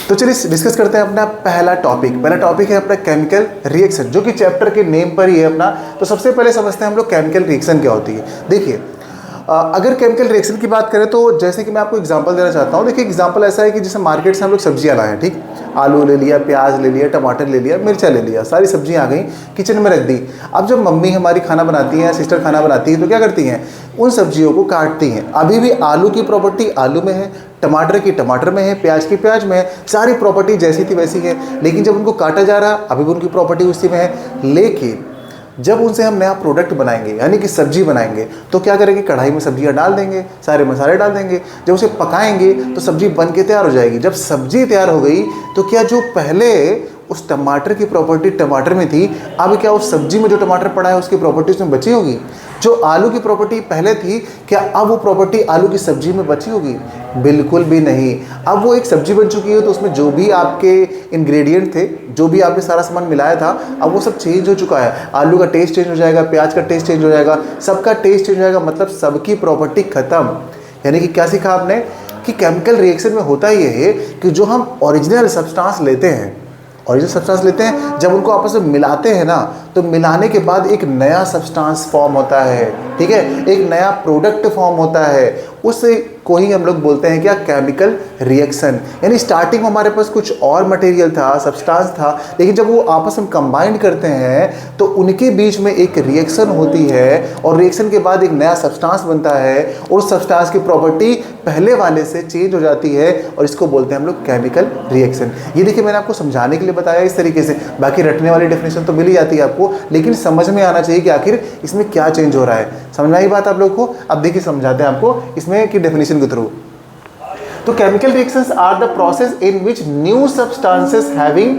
तो चलिए डिस्कस करते हैं अपना पहला टॉपिक है अपना केमिकल रिएक्शन, जो कि चैप्टर के नेम पर ही है अपना। तो सबसे पहले समझते हैं हम लोग केमिकल रिएक्शन क्या होती है। देखिए, अगर केमिकल रिएक्शन की बात करें तो जैसे कि मैं आपको एग्जांपल देना चाहता हूँ। देखिए, एग्जांपल ऐसा है कि जैसे मार्केट से हम लोग सब्जियां लाए हैं, ठीक, आलू ले लिया, प्याज ले लिया, टमाटर ले लिया, मिर्चा ले लिया, सारी सब्जियां आ गई, किचन में रख दी। अब जब मम्मी हमारी खाना बनाती हैं, सिस्टर खाना बनाती है, तो क्या करती हैं, उन सब्जियों को काटती हैं। अभी भी आलू की प्रॉपर्टी आलू में है, टमाटर की टमाटर में है, प्याज की प्याज में है, सारी प्रॉपर्टी जैसी थी वैसी है। लेकिन जब उनको काटा जा रहा, अभी भी उनकी प्रॉपर्टी उसी में है। लेकिन जब उनसे हम नया प्रोडक्ट बनाएंगे, यानी कि सब्जी बनाएंगे, तो क्या करेंगे, कढ़ाई में सब्जियां डाल देंगे, सारे मसाले डाल देंगे। जब उसे पकाएंगे तो सब्जी बन के तैयार हो जाएगी। जब सब्जी तैयार हो गई तो क्या जो पहले उस टमाटर की प्रॉपर्टी टमाटर में थी, अब क्या उस सब्जी में जो टमाटर पड़ा है उसकी प्रॉपर्टी उसमें बची होगी? जो आलू की प्रॉपर्टी पहले थी, क्या अब वो प्रॉपर्टी आलू की सब्जी में बची होगी? बिल्कुल भी नहीं। अब वो एक सब्जी बन चुकी है, तो उसमें जो भी आपके इंग्रेडिएंट थे, जो भी आपने सारा सामान मिलाया था, अब वो सब चेंज हो चुका है। आलू का टेस्ट चेंज हो जाएगा, प्याज का टेस्ट चेंज हो जाएगा, सबका टेस्ट चेंज हो जाएगा, मतलब सबकी प्रॉपर्टी खत्म। यानी कि क्या सीखा आपने कि केमिकल रिएक्शन में होता ये है कि जो हम ओरिजिनल सब्सटेंस लेते हैं, जब उनको आपस में मिलाते हैं ना, तो मिलाने के बाद एक नया सब्सटेंस फॉर्म होता है, ठीक है, एक नया प्रोडक्ट फॉर्म होता है। उससे को ही हम लोग बोलते हैं क्या, केमिकल रिएक्शन। यानी स्टार्टिंग में हमारे पास कुछ और मटेरियल था, सब्सटेंस था, लेकिन जब वो आपस में कंबाइंड करते हैं तो उनके बीच में एक रिएक्शन होती है, और रिएक्शन के बाद एक नया सब्सटेंस बनता है, और उस सब्सटेंस की प्रॉपर्टी पहले वाले से चेंज हो जाती है, और इसको बोलते हैं हम लोग केमिकल रिएक्शन। ये देखिए, मैंने आपको समझाने के लिए बताया इस तरीके से। बाकी रटने वाली डेफिनेशन तो मिल ही जाती है आपको, लेकिन समझ में आना चाहिए कि आखिर इसमें क्या चेंज हो रहा है। समझ में आई बात आप लोग को? अब देखिए, समझाते हैं आपको इसमें की डेफिनेशन के थ्रू। तो chemical reactions are the process in which new substances having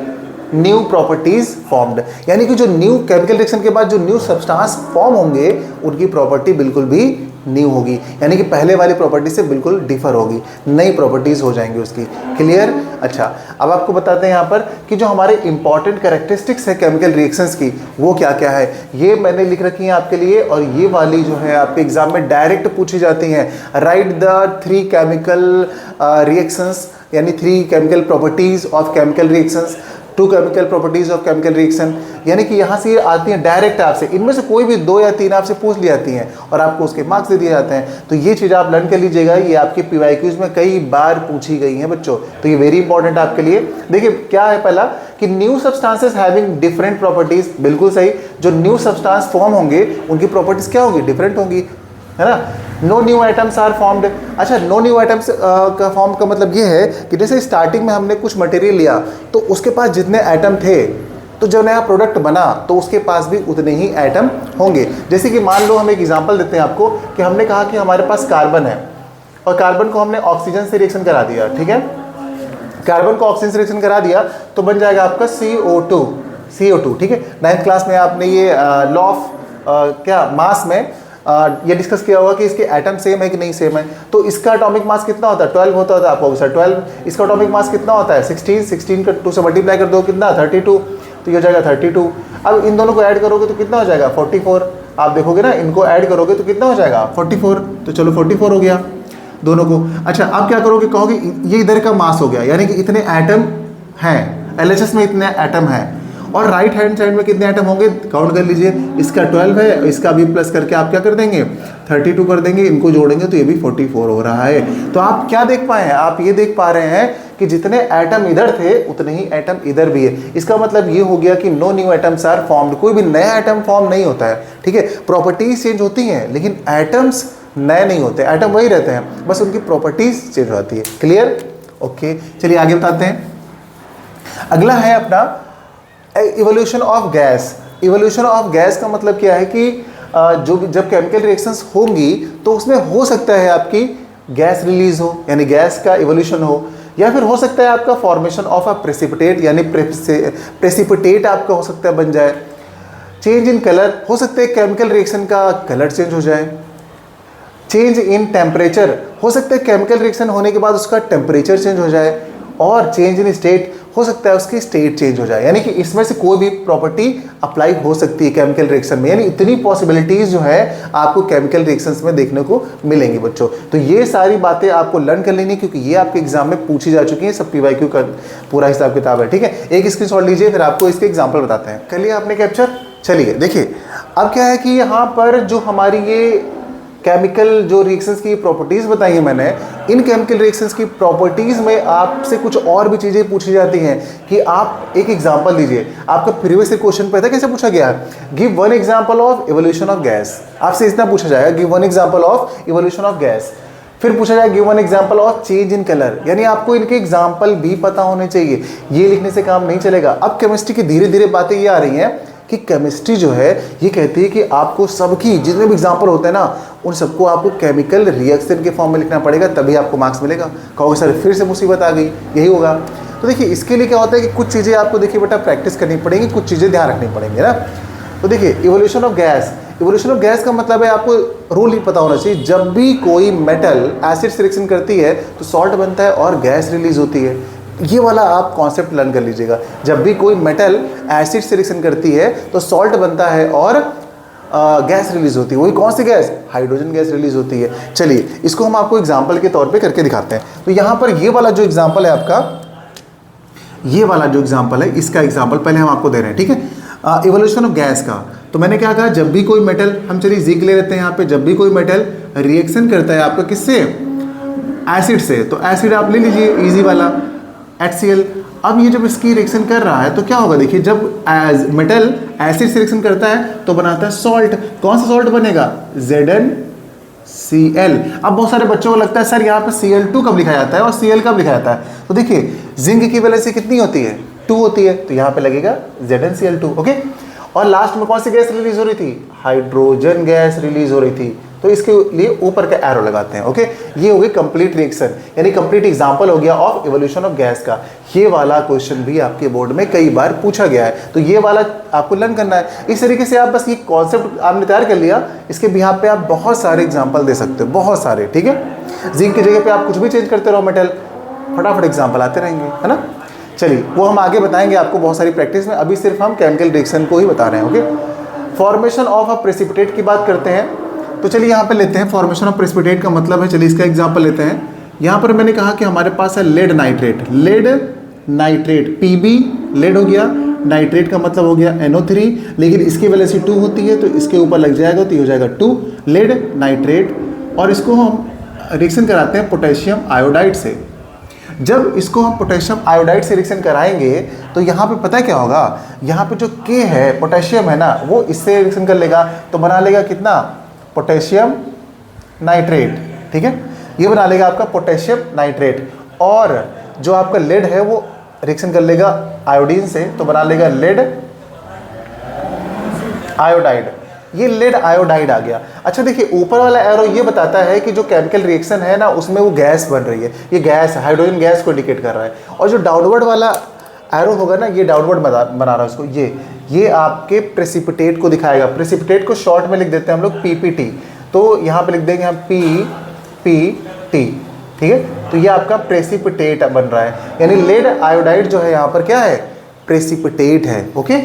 new properties formed. यानी कि जो न्यू केमिकल रिएक्शन के बाद जो न्यू सब्सटेंस फॉर्म होंगे, उनकी प्रॉपर्टी बिल्कुल भी न्यू होगी, यानी कि पहले वाली प्रॉपर्टी से बिल्कुल डिफर होगी, नई प्रॉपर्टीज हो जाएंगी उसकी। क्लियर? अच्छा, अब आपको बताते हैं यहाँ पर कि जो हमारे इंपॉर्टेंट कैरेक्टरिस्टिक्स है केमिकल रिएक्शंस की, वो क्या क्या है। ये मैंने लिख रखी है आपके लिए, और ये वाली जो है आपके एग्जाम में डायरेक्ट पूछी जाती हैं। राइट द 3 केमिकल रिएक्शंस, यानी 3 chemical properties of chemical reactions, 2 chemical properties of chemical reaction. यानी कि यहाँ से ये आती हैं डायरेक्ट आपसे, इनमें से कोई भी 2 या 3 आपसे पूछ ली जाती हैं, और आपको उसके मार्क्स दे दिए जाते हैं। तो ये चीज़ आप लर्न कर लीजिएगा, ये आपके PYQs में कई बार पूछी गई हैं बच्चों, तो ये वेरी इंपॉर्टेंट आपके लिए। देखिए, क्या है पहला कि new substances having different properties. बिल्कुल सही, जो न्यू सब्सटेंस फॉर्म होंगे उनकी प्रॉपर्टीज क्या होगी, डिफरेंट होंगी, है ना। No new items are formed. अच्छा, नो न्यू आइटम्स का फॉर्म का मतलब ये है कि जैसे स्टार्टिंग में हमने कुछ मटेरियल लिया, तो उसके पास जितने आइटम थे, तो जब नया प्रोडक्ट बना तो उसके पास भी उतने ही आइटम होंगे। जैसे कि मान लो, हम एक एग्जांपल देते हैं आपको कि हमने कहा कि हमारे पास कार्बन है, और कार्बन को हमने ऑक्सीजन से रिएक्शन करा दिया, ठीक है, कार्बन को ऑक्सीजन से रिएक्शन करा दिया तो बन जाएगा आपका CO2, ठीक है। 9th क्लास में आपने ये लॉ ऑफ क्या मास में ये डिस्कस किया होगा कि इसके एटम सेम है कि नहीं सेम है। तो इसका एटॉमिक मास कितना होता है, 12 होता है आपको सर 12। इसका एटॉमिक मास कितना होता है, 16 का 2 से मल्टीप्लाई कर दो, कितना 32, तो ये हो जाएगा 32। अब इन दोनों को ऐड करोगे तो कितना हो जाएगा 44। आप देखोगे ना, इनको ऐड करोगे तो कितना हो जाएगा 44। तो चलो 44 हो गया दोनों को। अच्छा, अब क्या करोगे, कहोगे ये इधर का मास हो गया, यानी कि इतने एटम हैं, LHS में इतने एटम हैं, और राइट हैंड साइड में कितने आइटम होंगे, काउंट कर लीजिए। इसका 12 है, इसका भी प्लस करके आप क्या कर देंगे, 32 कर देंगे, इनको जोड़ेंगे तो ये भी 44 हो रहा है। तो आप क्या देख पाए हैं, आप ये देख पा रहे हैं कि जितने एटम इधर थे उतने ही एटम इधर भी है। इसका मतलब ये हो गया कि no new atoms are formed. कोई भी नया एटम फॉर्म नहीं होता है, ठीक है। प्रॉपर्टीज चेंज होती हैं, लेकिन एटम्स नए नहीं होते, एटम वही रहते हैं, बस उनकी प्रॉपर्टीज चेंज होती है। क्लियर? ओके, चलिए आगे बताते हैं। अगला है अपना evolution of gas. Evolution of gas का मतलब क्या है कि जब केमिकल रिएक्शंस होंगी तो उसमें हो सकता है आपकी गैस रिलीज हो, यानी गैस का इवोल्यूशन हो, या फिर हो सकता है आपका फॉर्मेशन ऑफ अ प्रेसिपिटेट, यानी प्रेसिपिटेट आपका हो सकता है बन जाए। चेंज इन कलर, हो सकता है केमिकल रिएक्शन का कलर चेंज हो जाए। चेंज इन टेम्परेचर, हो सकता है केमिकल रिएक्शन होने के बाद उसका टेम्परेचर चेंज हो जाए। और चेंज इन स्टेट, हो सकता है उसकी स्टेट चेंज हो जाए, यानी कि इसमें से कोई भी प्रॉपर्टी अप्लाई हो सकती है केमिकल रिएक्शन में, यानी इतनी पॉसिबिलिटीज जो है आपको केमिकल रिएक्शंस में देखने को मिलेंगी बच्चों। तो ये सारी बातें आपको लर्न कर लेनी, क्योंकि ये आपके एग्जाम में पूछी जा चुकी है, सब PYQ का पूरा हिसाब किताब है, ठीक है। एक स्क्रीनशॉट लीजिए, फिर आपको इसके एग्जाम्पल बताते हैं। कर लिया आपने कैप्चर? चलिए देखिए, अब क्या है कि यहाँ पर जो हमारी ये केमिकल जो रिएक्शंस की प्रॉपर्टीज़ बताई हैं मैंने, इन केमिकल रिएक्शंस की प्रॉपर्टीज़ में आपसे कुछ और भी चीज़ें पूछी जाती हैं कि आप एक एग्जांपल दीजिए। आपका प्रीवियस क्वेश्चन पता कैसे पूछा गया? Give one example of evolution of gas. आपसे इतना पूछा जाएगा, give one example of evolution of gas. फिर पूछा जाएगा give one example of change in colour, यानी आपको इनके एग्जांपल भी पता होने चाहिए, ये लिखने से काम नहीं चलेगा। अब केमिस्ट्री की धीरे धीरे बातें ये आ रही हैं कि केमिस्ट्री जो है ये कहती है कि आपको सबकी जितने भी एग्जांपल होते हैं ना, उन सबको आपको केमिकल रिएक्शन के फॉर्म में लिखना पड़ेगा, तभी आपको मार्क्स मिलेगा। कहोगे सर फिर से मुसीबत आ गई, यही होगा। तो देखिए इसके लिए क्या होता है कि कुछ चीज़ें आपको देखिए बेटा प्रैक्टिस करनी पड़ेगी, कुछ चीज़ें ध्यान रखनी पड़ेंगी ना। तो देखिए evolution of gas, evolution of gas का मतलब है आपको रूल ही पता होना चाहिए, जब भी कोई मेटल एसिड से रिएक्शन करती है तो सॉल्ट बनता है और गैस रिलीज होती है। ये वाला आप कॉन्सेप्ट लर्न कर लीजिएगा, जब भी कोई मेटल एसिड से रिएक्शन करती है तो सॉल्ट बनता है और गैस रिलीज होती है। वही कौन सी गैस? हाइड्रोजन गैस रिलीज होती है। चलिए इसको हम आपको एग्जांपल के तौर पे करके दिखाते हैं। तो यहाँ पर ये वाला जो एग्जांपल है आपका, ये वाला जो एग्जांपल है, इसका एग्जांपल पहले हम आपको दे रहे हैं, ठीक है। इवोल्यूशन ऑफ गैस का तो मैंने क्या कहा, जब भी कोई मेटल, हम चलिए जिंक ले लेते हैं यहाँ पे, जब भी कोई मेटल रिएक्शन करता है आपका किससे? एसिड से, तो एसिड आप ले लीजिए इजी वाला HCl। अब ये जब इसकी रिएक्शन कर रहा है तो क्या होगा, देखिए जब मेटल एसिड से रिएक्शन करता है तो बनाता है सॉल्ट। कौन सा सॉल्ट बनेगा? ZnCl। अब बहुत सारे बच्चों को लगता है सर यहाँ पे Cl2 कब लिखा जाता है और Cl कब लिखा जाता है? तो देखिए जिंक की वैलेंसी कितनी होती है? 2 होती है, तो यहाँ पे लगेगा ZnCl2, ओके। और लास्ट में कौन सी गैस रिलीज हो रही थी? हाइड्रोजन गैस रिलीज हो रही थी, तो इसके लिए ऊपर का एरो लगाते हैं, ओके। ये हो गई कंप्लीट रिएक्शन, यानी कंप्लीट एग्जांपल हो गया ऑफ इवोल्यूशन ऑफ गैस का। ये वाला क्वेश्चन भी आपके बोर्ड में कई बार पूछा गया है, तो ये वाला आपको लर्न करना है। इस तरीके से आप बस ये कॉन्सेप्ट आपने तैयार कर लिया, इसके बिहाफ पे आप बहुत सारे एग्जाम्पल दे सकते हो, बहुत सारे, ठीक है। जिंक की जगह पे आप कुछ भी चेंज करते रहो मेटल, फटाफट एग्जाम्पल आते रहेंगे, है ना। चलिए वो हम आगे बताएंगे आपको बहुत सारी प्रैक्टिस में, अभी सिर्फ हम केमिकल रिएक्शन को ही बता रहे हैं, okay. Formation of a precipitate की बात करते हैं, तो चलिए यहाँ पे लेते हैं फॉर्मेशन ऑफ प्रेसिपिटेट का मतलब है, चलिए इसका एग्जांपल लेते हैं। यहाँ पर मैंने कहा कि हमारे पास है lead nitrate, lead nitrate Pb, lead हो गया, नाइट्रेट का मतलब हो गया NO3, लेकिन इसकी वैलेंसी 2 होती है तो इसके ऊपर लग जाएगा तो ये हो जाएगा 2 लेड नाइट्रेट। और इसको हम रिएक्शन कराते हैं पोटेशियम आयोडाइड से। जब इसको हम पोटेशियम आयोडाइड से रिएक्शन कराएंगे तो यहाँ पे पता है क्या होगा, यहाँ पे जो K है पोटेशियम है ना, वो इससे रिएक्शन कर लेगा तो बना लेगा कितना? पोटेशियम नाइट्रेट, ठीक है। ये बना लेगा आपका पोटेशियम नाइट्रेट। और जो आपका लेड है वो रिएक्शन कर लेगा आयोडीन से तो बना लेगा लेड आयोडाइड। ये लेड आयोडाइड आ गया। अच्छा देखिए ऊपर वाला एरो ये बताता है कि जो केमिकल रिएक्शन है ना उसमें वो गैस बन रही है, ये गैस हाइड्रोजन गैस को इंडिकेट कर रहा है। और जो डाउनवर्ड वाला एरो होगा ना, ये डाउनवर्ड बना रहा है उसको, ये आपके प्रेसिपिटेट को दिखाएगा। प्रेसिपिटेट को शॉर्ट में लिख देते हैं हम लोग PPT, तो यहाँ पे लिख देंगे हम PPT, ठीक है। तो ये आपका प्रेसिपिटेट बन रहा है, यानी लेड आयोडाइड जो है यहाँ पर क्या है? प्रेसिपिटेट है, ओके।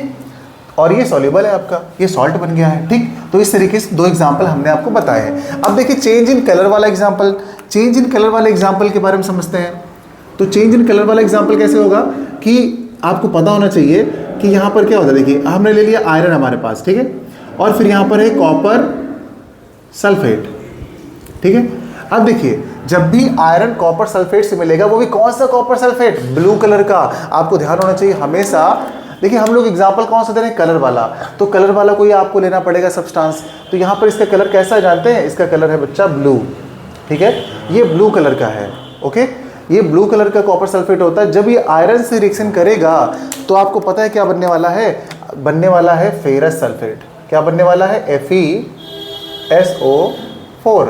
और ये सॉल्युबल है आपका, ये सॉल्ट बन गया है, ठीक। तो इस तरीके से 2 एग्जाम्पल हमने आपको बताए हैं। अब देखिए चेंज इन कलर वाला एग्जाम्पल, चेंज इन कलर वाले एग्जाम्पल के बारे में समझते हैं। तो चेंज इन कलर वाला एग्जाम्पल कैसे होगा कि आपको पता होना चाहिए कि यहाँ पर क्या होता है। देखिए हमने ले लिया आयरन हमारे पास, ठीक है, और फिर यहाँ पर है कॉपर सल्फेट, ठीक है। अब देखिए जब भी आयरन कॉपर सल्फेट से मिलेगा, वो भी कौन सा कॉपर सल्फेट? ब्लू कलर का। आपको ध्यान होना चाहिए हमेशा। देखिए हम लोग एग्जाम्पल कौन सा दे रहे हैं? कलर वाला, तो कलर वाला को ही आपको लेना पड़ेगा सब्सटेंस। तो यहाँ पर इसका कलर कैसा है जानते हैं? इसका कलर है बच्चा ब्लू, ठीक है, ये ब्लू कलर का है, ओके। ये ब्लू कलर का कॉपर सल्फेट होता है। जब ये आयरन से रिएक्शन करेगा तो आपको पता है क्या बनने वाला है? बनने वाला है फेरस सल्फेट। क्या बनने वाला है? FeSO4।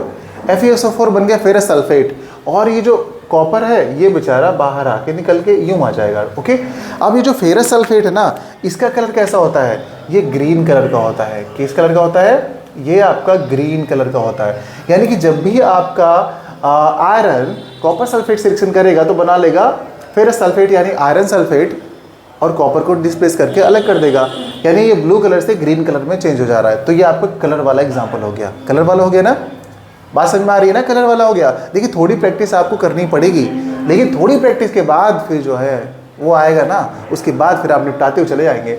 FeSO4 बन गया फेरस सल्फेट। और ये जो कॉपर है ये बेचारा बाहर आके निकल के यूं आ जाएगा, ओके। अब ये जो फेरस सल्फेट है ना, इसका कलर कैसा होता है? ये ग्रीन कलर का होता है। किस कलर का होता है? ये आपका ग्रीन कलर का होता है। यानी कि जब भी आपका आयरन कॉपर सल्फेट से रिएक्शन करेगा तो बना लेगा फेरस सल्फेट यानी आयरन सल्फेट और कॉपर को डिस्प्लेस करके अलग कर देगा, यानी ये ब्लू कलर से ग्रीन कलर में चेंज हो जा रहा है। तो ये आपका कलर वाला एग्जाम्पल हो गया। कलर वाला हो गया ना, बात समझ में आ रही है ना, कलर वाला हो गया। देखिए थोड़ी प्रैक्टिस आपको करनी पड़ेगी, लेकिन थोड़ी प्रैक्टिस के बाद फिर जो है वो आएगा ना, उसके बाद फिर आप निपटाते हुए चले जाएंगे।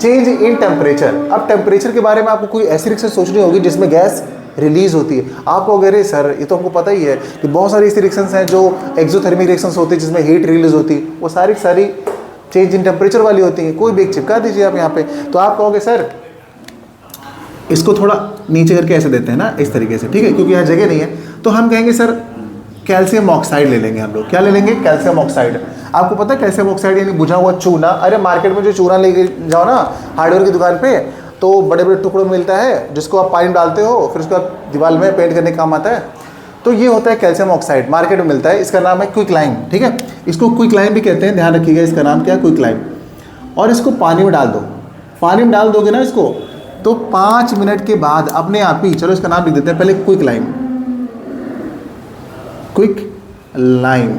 Change in temperature. अब टेम्परेचर के बारे में आपको कोई ऐसी रिएक्शन सोचनी होगी जिसमें गैस रिलीज होती है। आपको अगर सर ये तो हमको पता ही है कि बहुत सारी ऐसी रिएक्शंस हैं जो एक्सोथर्मिक रिएक्शंस होती है जिसमें हीट रिलीज होती है, वो सारी चेंज इन टेम्परेचर वाली होती है। कोई भी एक चिपका दीजिए आप यहाँ पे, तो आप कहोगे सर इसको थोड़ा नीचे करके ऐसे देते हैं ना, इस तरीके से, ठीक है, क्योंकि यहाँ जगह नहीं है। तो हम कहेंगे सर कैल्शियम ऑक्साइड ले लेंगे हम लोग। क्या ले लेंगे? Calcium oxide. आपको पता है कैल्शियम ऑक्साइड यानी बुझा हुआ चूना। अरे मार्केट में जो चूना लेके जाओ ना हार्डवेयर की दुकान पे, तो बड़े बड़े टुकड़ों में मिलता है, जिसको आप पानी डालते हो फिर उसको आप दीवार में पेंट करने का काम आता है। तो ये होता है कैल्शियम ऑक्साइड, मार्केट में मिलता है। इसका नाम है क्विकलाइम, ठीक है, इसको क्विकलाइम भी कहते हैं, ध्यान रखिएगा इसका नाम क्या है, क्विकलाइम। और इसको पानी में डाल दो। पानी में डाल दोगे ना इसको, तो 5 मिनट के बाद अपने आप ही, चलो इसका नाम लिख देते हैं पहले, क्विकलाइम, क्विक लाइम,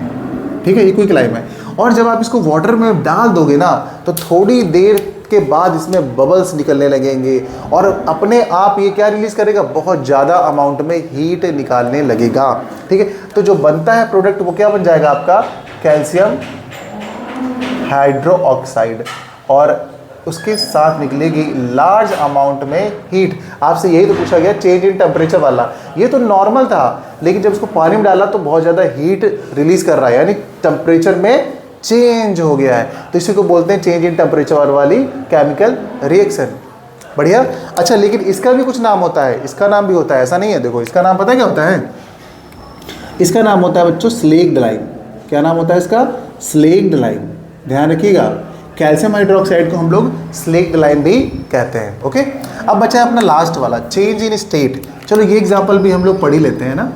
ठीक है, ये क्विकलाइम है। और जब आप इसको वाटर में डाल दोगे ना, तो थोड़ी देर के बाद इसमें बबल्स निकलने लगेंगे और अपने आप ये क्या रिलीज करेगा, बहुत ज़्यादा अमाउंट में हीट निकालने लगेगा, ठीक है। तो जो बनता है प्रोडक्ट वो क्या बन जाएगा आपका, कैल्शियम हाइड्रोक्साइड, और उसके साथ निकलेगी लार्ज अमाउंट में हीट। आपसे यही तो पूछा गया चेंज इन टेम्परेचर वाला, ये तो नॉर्मल था, लेकिन जब इसको पानी में डाला तो बहुत ज़्यादा हीट रिलीज कर रहा है, यानी टेम्परेचर में चेंज हो गया है। तो इसी को बोलते हैं चेंज इन टेम्परेचर वाली केमिकल रिएक्शन। बढ़िया। अच्छा, लेकिन इसका भी कुछ नाम होता है, इसका नाम भी होता है, ऐसा नहीं है। देखो इसका नाम पता है क्या होता है, इसका नाम होता है बच्चों स्लेक्ड लाइम। क्या नाम होता है इसका, स्लेक्ड लाइम। ध्यान रखिएगा, कैल्शियम हाइड्रोक्साइड को हम लोग स्लेक्ड लाइम भी कहते हैं। ओके, अब बचा है अपना लास्ट वाला, चेंज इन स्टेट। चलो ये एग्जाम्पल भी हम लोग पढ़ ही लेते हैं ना,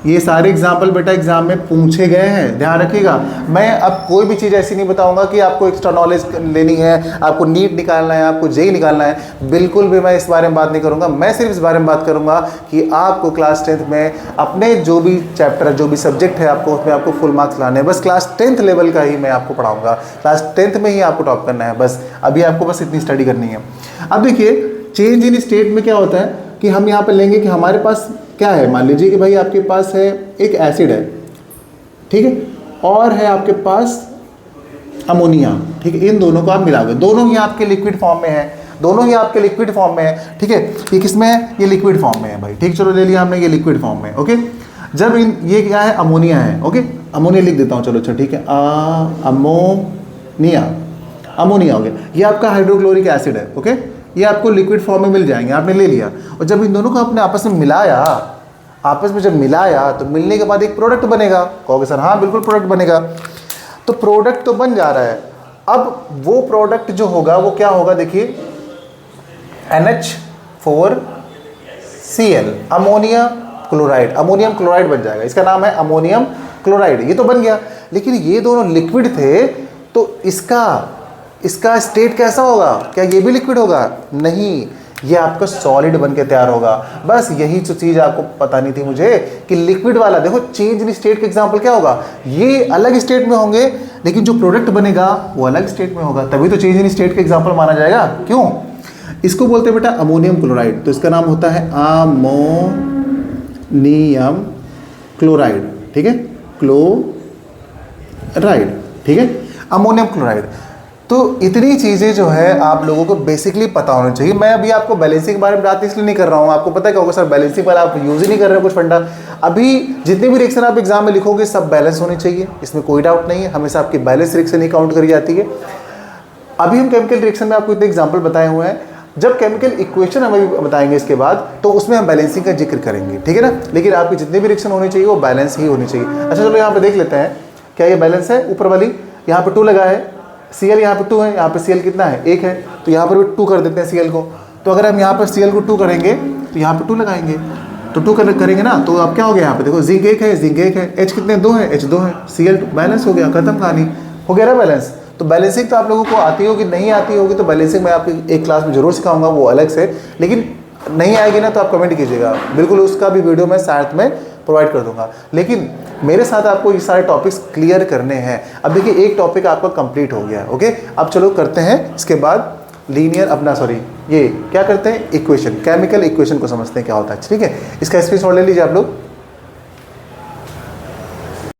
ये सारे एग्जाम्पल बेटा एग्जाम में पूछे गए हैं, ध्यान रखिएगा। मैं अब कोई भी चीज़ ऐसी नहीं बताऊंगा कि आपको एक्स्ट्रा नॉलेज लेनी है, आपको नीट निकालना है, आपको जेई निकालना है, बिल्कुल भी मैं इस बारे में बात नहीं करूंगा। मैं सिर्फ इस बारे में बात करूंगा कि आपको क्लास 10th में अपने जो भी चैप्टर, जो भी सब्जेक्ट है आपको, उसमें आपको फुल मार्क्स लाने हैं। बस क्लास 10th लेवल का ही मैं आपको पढ़ाऊँगा, क्लास 10th में ही आपको टॉप करना है, बस अभी आपको बस इतनी स्टडी करनी है। अब देखिए चेंज इन स्टेट में क्या होता है कि हम यहाँ पर लेंगे कि हमारे पास क्या है, मान लीजिए कि भाई आपके पास है एक एसिड है, ठीक है, और है आपके पास अमोनिया, ठीक है, इन दोनों को आप मिलाओगे, दोनों ही आपके लिक्विड फॉर्म में है, दोनों ही आपके लिक्विड फॉर्म में है, ठीक है। ये किसमें है, ये लिक्विड फॉर्म में है भाई, ठीक, चलो ले लिया हमने, ये लिक्विड फॉर्म में, ओके। जब ये क्या है, अमोनिया है, ओके, अमोनिया लिख देता हूँ, चलो अच्छा ठीक है, अमोनिया, अमोनिया हो गया। ये आपका हाइड्रोक्लोरिक एसिड है, ओके, ये आपको लिक्विड फॉर्म में मिल जाएंगे, आपने ले लिया। और जब इन दोनों को आपने आपस में मिलाया, आपस में जब मिलाया तो मिलने के बाद एक प्रोडक्ट बनेगा। कहोगे सर हाँ बिल्कुल प्रोडक्ट बनेगा। तो प्रोडक्ट तो बन जा रहा है, अब वो प्रोडक्ट जो होगा वो क्या होगा, देखिए NH4Cl, ammonia chloride, ammonium chloride बन जाएगा, इसका नाम है अमोनियम क्लोराइड। ये तो बन गया, लेकिन ये दोनों लिक्विड थे, तो इसका स्टेट कैसा होगा, क्या ये भी लिक्विड होगा, नहीं, ये आपका सॉलिड बन के तैयार होगा। बस यही जो चीज़ आपको पता नहीं थी मुझे कि लिक्विड वाला, देखो चेंज इन स्टेट का एग्जांपल क्या होगा, ये अलग स्टेट में होंगे, लेकिन जो प्रोडक्ट बनेगा वो अलग स्टेट में होगा, तभी तो चेंज इन स्टेट का एग्जांपल माना जाएगा। क्यों, इसको बोलते हैं बेटा अमोनियम क्लोराइड, तो इसका नाम होता है अमोनियम क्लोराइड, ठीक है, क्लोराइड, ठीक है, अमोनियम क्लोराइड। तो इतनी चीज़ें जो है आप लोगों को बेसिकली पता होना चाहिए। मैं अभी आपको बैलेंसिंग के बारे में बात इसलिए नहीं कर रहा हूँ, आपको पता है क्या होगा सर, बैलेंसिंग वाला आप यूज़ ही नहीं कर रहे हो कुछ फंडा। अभी जितने भी रिएक्शन आप एग्जाम में लिखोगे सब बैलेंस होने चाहिए, इसमें कोई डाउट नहीं है, हमेशा आपकी बैलेंस रिएक्शन ही काउंट करी जाती है। अभी हम केमिकल रिएक्शन में आपको इतने एग्जाम्पल बताए हुए हैं, जब केमिकल इक्वेशन हमें बताएंगे इसके बाद, तो उसमें हम बैलेंसिंग का जिक्र करेंगे, ठीक है ना। लेकिन आपकी जितने भी रिएक्शन होनी चाहिए वो बैलेंस ही होनी चाहिए। अच्छा चलो यहाँ पे देख लेते हैं, क्या ये बैलेंस है, ऊपर वाली यहाँ पे 2 लगा है, Cl यहाँ पे 2 है, यहाँ पे Cl कितना है, 1 है, तो यहाँ पर भी 2 कर देते हैं Cl को। तो अगर हम यहाँ पर Cl को 2 करेंगे तो यहाँ पे 2 लगाएंगे, तो 2 करेंगे ना, तो अब क्या हो गया, यहाँ पे देखो जिंक 1 है, जिंक 1 है, H कितने 2 है, H 2 है, Cl बैलेंस हो गया, खत्म कहानी, हो गया ना बैलेंस। तो बैलेंसिंग तो आप लोगों को आती होगी, नहीं आती होगी तो बैलेंसिंग मैं आपकी एक क्लास में जरूर सिखाऊंगा, वो अलग से, लेकिन नहीं आएगी ना तो आप कमेंट कीजिएगा, बिल्कुल उसका भी वीडियो मैं साथ में प्रोवाइड कर दूंगा, लेकिन मेरे साथ आपको ये सारे टॉपिक्स क्लियर करने हैं। अब देखिए एक टॉपिक आपका कंप्लीट हो गया, ओके। अब चलो करते हैं इसके बाद लीनियर अपना सॉरी ये क्या करते हैं, इक्वेशन, केमिकल इक्वेशन को समझते हैं क्या होता है, ठीक है। इसका स्क्रीनशॉट ले लीजिए आप लोग।